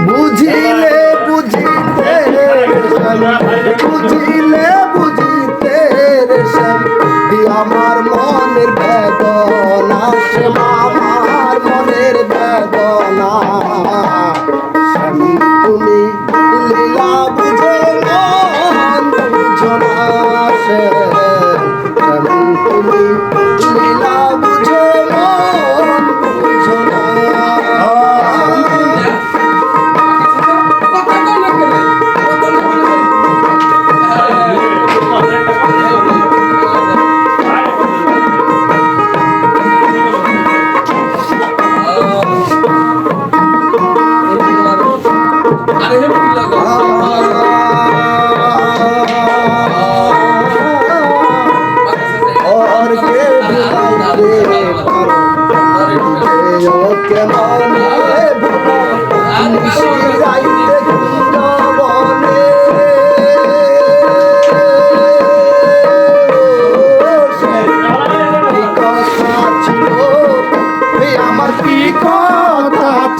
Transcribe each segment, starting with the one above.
বুঝিলে বুঝিতে বুঝিলে বুঝিতে আমার মনের বেদনা সে আমার মনের বেদনা তুমি লীলা বুঝো মন বুঝো না সে তুমি লীলা বুঝো মন বুঝো না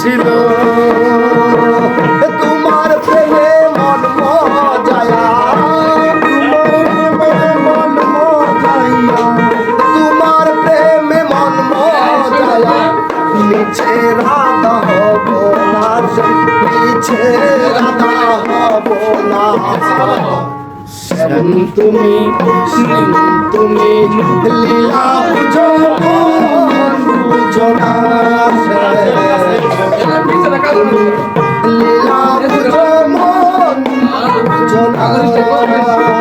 ছিল তোমার প্রেমে মন মজায়া তোমার প্রেমে মন মজায়া মিছে রাধা হব না মিছে রাধা হব না তুমি লীলা বুঝো বুঝো না লীলা বুঝো মন বুঝো না